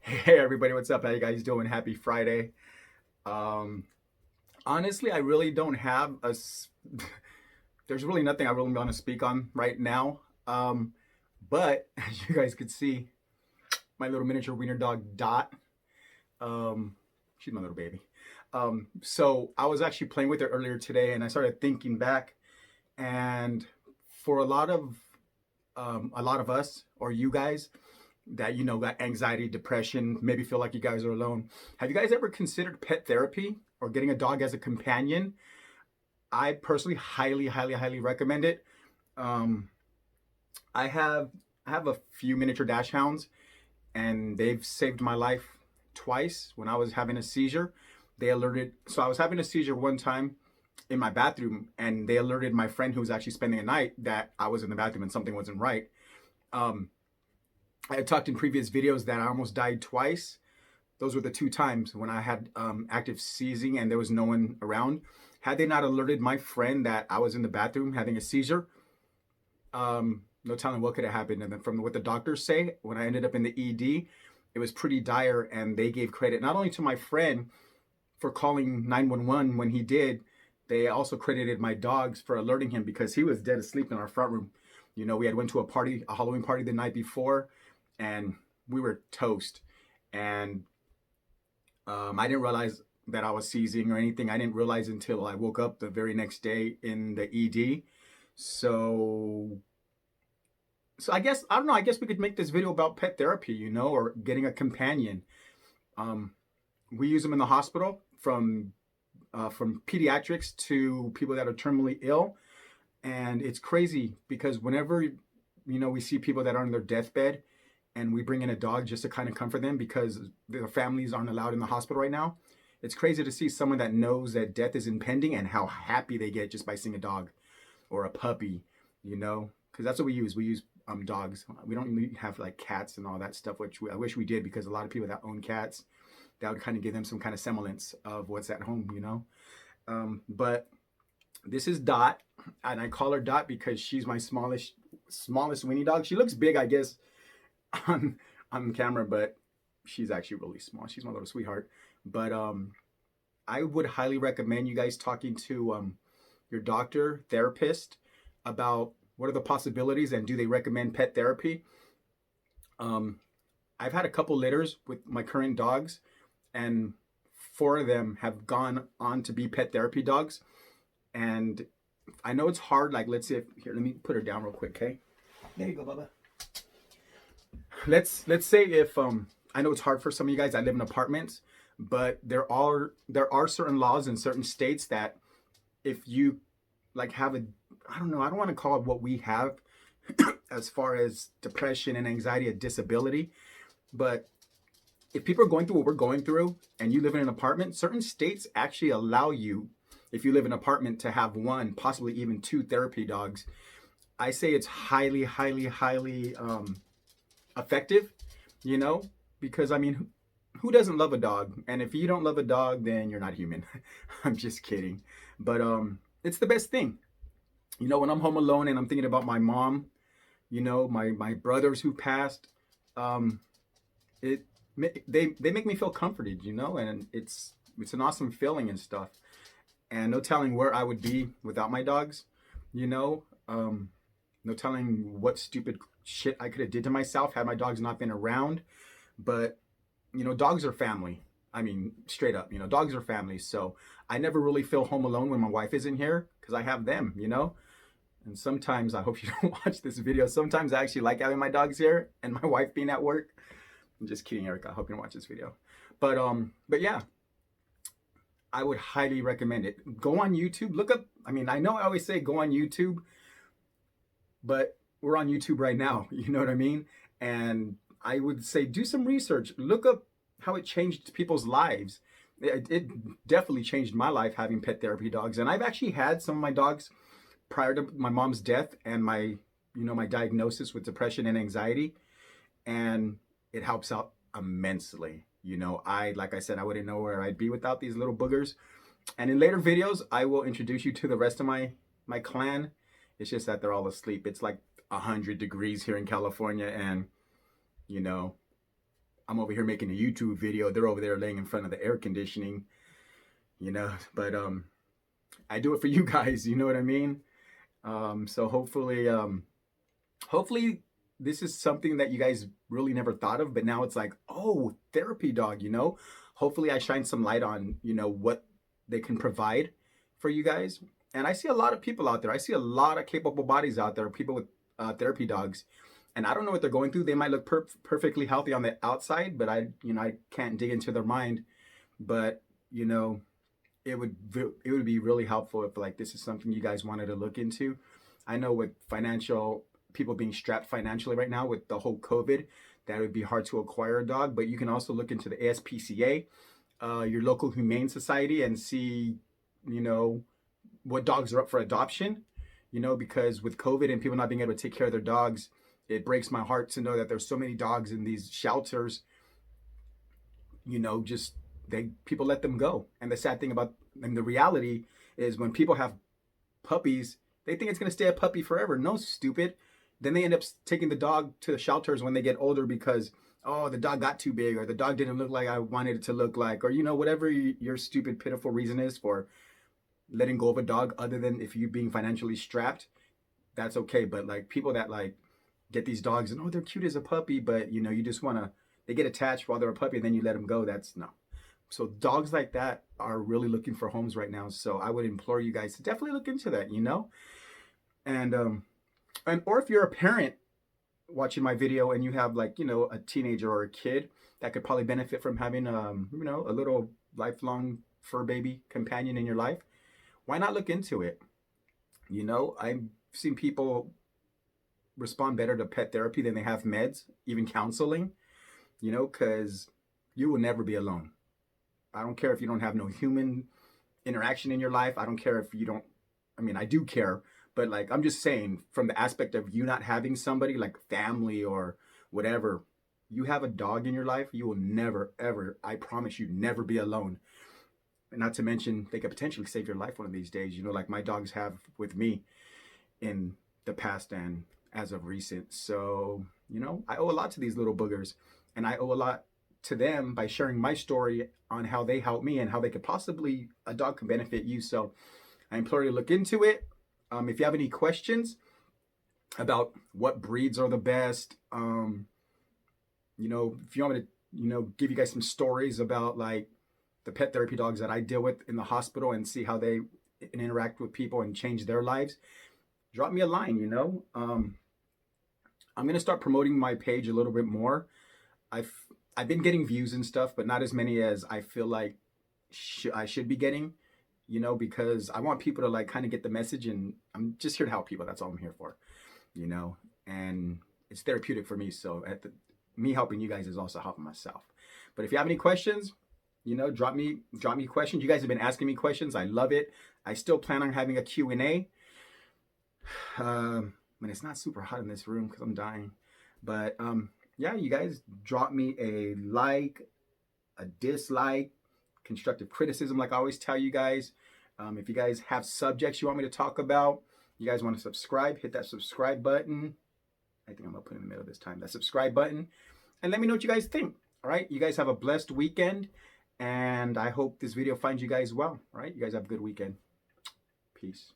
Hey everybody, what's up? How you guys doing? Happy Friday. Um, Honestly, I really don't have there's really nothing I really want to speak on right now. But as you guys could see, my little miniature wiener dog Dot. Um, she's my little baby. So I was actually playing with her earlier today, and I started thinking back, and for a lot of us or you guys that got anxiety, depression, maybe feel like you guys are alone. Have you guys ever considered pet therapy or getting a dog as a companion? I personally highly recommend it. Um, I have I have a few miniature dash hounds, and they've saved my life twice when I was having a seizure. They alerted, so I was having a seizure one time in my bathroom, and they alerted my friend who was actually spending the night that I was in the bathroom and something wasn't right. Um, I had talked in previous videos that I almost died twice. Those were the two times when I had active seizing and there was no one around. Had they not alerted my friend that I was in the bathroom having a seizure, no telling what could have happened. And then from what the doctors say, when I ended up in the ED, it was pretty dire, and they gave credit not only to my friend for calling 911 when he did, they also credited my dogs for alerting him because he was dead asleep in our front room. We had went to a party, a Halloween party the night before, and we were toast. And I didn't realize that I was seizing or anything. I didn't realize until I woke up the very next day in the ED. So, so I guess I don't know. I guess we could make this video about pet therapy, or getting a companion. Um, we use them in the hospital from pediatrics to people that are terminally ill, and it's crazy because whenever we see people that are on their deathbed and we bring in a dog just to kind of comfort them because their families aren't allowed in the hospital right now. It's crazy to see someone that knows that death is impending and how happy they get just by seeing a dog or a puppy, because that's what we use. We use dogs. We don't really have like cats and all that stuff, which I wish we did, because a lot of people that own cats, that would kind of give them some kind of semblance of what's at home. But this is Dot, and I call her Dot because she's my smallest weenie dog. She looks big, I guess, on camera, but she's actually really small. She's my little sweetheart. But I would highly recommend you guys talking to your doctor, therapist, about what are the possibilities and do they recommend pet therapy. Um, I've had a couple litters with my current dogs, and four of them have gone on to be pet therapy dogs. And I know it's hard. Like, let's see if here. Let me put her down real quick, okay? There you go, Bubba. Let's say if I know it's hard for some of you guys that live in apartments, but there are certain laws in certain states that if you like have a, I don't know, I don't want to call it what we have as far as depression and anxiety, a disability, but if people are going through what we're going through and you live in an apartment, certain states actually allow you, if you live in an apartment, to have one, possibly even two therapy dogs. I say it's highly effective, you know, because I mean, who doesn't love a dog? And if you don't love a dog, then you're not human. I'm just kidding. But it's the best thing. When I'm home alone and I'm thinking about my mom, my brothers who passed, um, it they make me feel comforted, and it's an awesome feeling and stuff. And no telling where I would be without my dogs, you know. No telling what stupid shit I could have did to myself had my dogs not been around. But dogs are family. I mean, straight up, dogs are family. So I never really feel home alone when my wife isn't here because I have them. And sometimes, I hope you don't watch this video, sometimes I actually like having my dogs here and my wife being at work. I'm just kidding, Erica. I hope you don't watch this video. But yeah, I would highly recommend it. Go on YouTube, look up. I mean, I know I always say go on YouTube, but we're on YouTube right now. You know what I mean? And I would say do some research. Look up how it changed people's lives. It definitely changed my life having pet therapy dogs. And I've actually had some of my dogs prior to my mom's death and my diagnosis with depression and anxiety. And it helps out immensely. Like I said, I wouldn't know where I'd be without these little boogers. And in later videos, I will introduce you to the rest of my clan. It's just that they're all asleep. It's like 100 degrees here in California, and you know, I'm over here making a YouTube video. They're over there laying in front of the air conditioning, you know. But I do it for you guys. You know what I mean? So hopefully this is something that you guys really never thought of, but now it's like, oh, therapy dog, you know. Hopefully I shine some light on, you know, what they can provide for you guys. And I see a lot of people out there. I see a lot of capable bodies out there, people with therapy dogs. And I don't know what they're going through. They might look perfectly healthy on the outside, but I can't dig into their mind. But, you know, it would be really helpful if like this is something you guys wanted to look into. I know with financial people being strapped financially right now with the whole COVID, that would be hard to acquire a dog. But you can also look into the ASPCA, your local humane society, and see, you know, what dogs are up for adoption. You know, because with COVID and people not being able to take care of their dogs, it breaks my heart to know that there's so many dogs in these shelters. You know, just people let them go. And the sad thing about, and the reality is, when people have puppies, they think it's going to stay a puppy forever. No, stupid. Then they end up taking the dog to the shelters when they get older because, oh, the dog got too big, or the dog didn't look like I wanted it to look like, or, you know, whatever your stupid, pitiful reason is for letting go of a dog, other than if you being financially strapped, that's okay. But like people that like get these dogs and, oh, they're cute as a puppy, but, you know, you just want to, they get attached while they're a puppy and then you let them go. That's no. So dogs like that are really looking for homes right now. So I would implore you guys to definitely look into that, you know. And or if you're a parent watching my video and you have, like, you know, a teenager or a kid that could probably benefit from having you know, a little lifelong fur baby companion in your life, why not look into it? You know, I've seen people respond better to pet therapy than they have meds, even counseling, you know, because you will never be alone. I don't care if you don't have no human interaction in your life. I don't care if you don't, I mean, I do care, but like, I'm just saying, from the aspect of you not having somebody like family or whatever, you have a dog in your life, you will never, ever, I promise you, never be alone. And not to mention, they could potentially save your life one of these days, you know, like my dogs have with me in the past and as of recent. So, you know, I owe a lot to these little boogers, and I owe a lot to them by sharing my story on how they helped me and how they could possibly, a dog can benefit you. So I implore you to look into it. If you have any questions about what breeds are the best, you know, if you want me to, you know, give you guys some stories about like the pet therapy dogs that I deal with in the hospital and see how they interact with people and change their lives, drop me a line, you know. I'm going to start promoting my page a little bit more. I've been getting views and stuff, but not as many as I feel like I should be getting, you know, because I want people to like kind of get the message, and I'm just here to help people. That's all I'm here for, you know, and it's therapeutic for me. So me helping you guys is also helping myself. But if you have any questions, you know, drop me questions. You guys have been asking me questions. I love it. I still plan on having a Q&A. When it's not super hot in this room because I'm dying. But yeah, you guys drop me a like, a dislike, constructive criticism, like I always tell you guys. If you guys have subjects you want me to talk about, you guys want to subscribe, hit that subscribe button. I think I'm gonna put it in the middle this time, that subscribe button, and let me know what you guys think. All right, you guys have a blessed weekend, and I hope this video finds you guys well. All right, you guys have a good weekend. Peace.